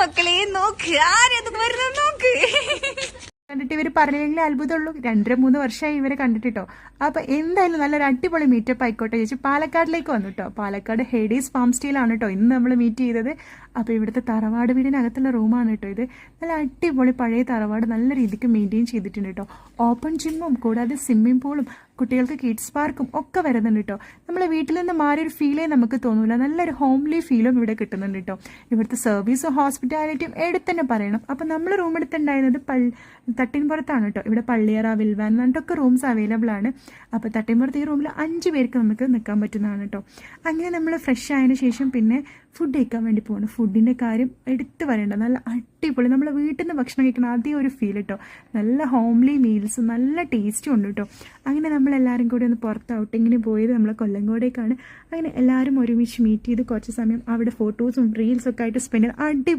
മക്കളെ നോക്ക് ആരത് വരുന്നത് നോക്ക്. കണ്ടിട്ട് ഇവർ പറഞ്ഞെങ്കിൽ അത്ഭുതമുള്ളൂ. 2-3 വർഷമായി ഇവരെ കണ്ടിട്ടോ. അപ്പോൾ എന്തായാലും നല്ലൊരു അടിപൊളി മീറ്റപ്പ് ആയിക്കോട്ടെ ചേച്ചി. പാലക്കാടിലേക്ക് വന്നു കേട്ടോ. പാലക്കാട് ഹെഡീസ് ഫാം സ്റ്റൈലാണ് കേട്ടോ ഇന്ന് നമ്മൾ മീറ്റ് ചെയ്തത്. അപ്പോൾ ഇവിടുത്തെ തറവാട് വീടിനകത്തുള്ള റൂമാണ് കേട്ടോ ഇത്. നല്ല അടിപൊളി പഴയ തറവാട് നല്ല രീതിക്ക് മെയിൻറ്റെയിൻ ചെയ്തിട്ടുണ്ട് കേട്ടോ. ഓപ്പൺ ജിമ്മും കൂടാതെ സ്വിമ്മിംഗ് പൂളും കുട്ടികൾക്ക് കിഡ്സ് പാർക്കും ഒക്കെ വരുന്നുണ്ട് കേട്ടോ. നമ്മളെ വീട്ടിൽ നിന്ന് മാറിയൊരു ഫീലേ നമുക്ക് തോന്നില്ല. നല്ലൊരു ഹോംലി ഫീലും ഇവിടെ കിട്ടുന്നുണ്ട് കേട്ടോ. ഇവിടുത്തെ സർവീസും ഹോസ്പിറ്റാലിറ്റിയും എടുത്ത് തന്നെ പറയണം. അപ്പം നമ്മൾ റൂം എടുത്തുണ്ടായിരുന്നത് തട്ടിൻപുറത്താണ് കേട്ടോ. ഇവിടെ പള്ളിയറ, വിൽവാൻ എന്നിട്ടൊക്കെ റൂംസ് അവൈലബിൾ ആണ്. അപ്പോൾ തട്ടിൻപുറത്ത് ഈ റൂമിൽ 5 പേർക്ക് നമുക്ക് നിൽക്കാൻ പറ്റുന്നതാണ് കേട്ടോ. അങ്ങനെ നമ്മൾ ഫ്രഷ് ആയതിനു ശേഷം പിന്നെ ഫുഡ് കഴിക്കാൻ വേണ്ടി പോകണം. ഫുഡിൻ്റെ കാര്യം എടുത്ത് പറയണ്ട, നല്ല അടിപൊളി. നമ്മൾ വീട്ടിൽ നിന്ന് ഭക്ഷണം കഴിക്കണം അതേ ഒരു ഫീൽ കേട്ടോ. നല്ല ഹോംലി മീൽസ്, നല്ല ടേസ്റ്റും ഉണ്ട് കേട്ടോ. അങ്ങനെ നമ്മളെല്ലാവരും കൂടി ഒന്ന് പുറത്ത് ഔട്ടിങ്ങിന് പോയത് നമ്മൾ കൊല്ലങ്കോടേക്കാണ്. അങ്ങനെ എല്ലാവരും ഒരുമിച്ച് മീറ്റ് ചെയ്ത് കുറച്ച് സമയം അവിടെ ഫോട്ടോസും റീൽസൊക്കെ ആയിട്ട് സ്പെൻഡ് ചെയ്ത് അടിപൊളി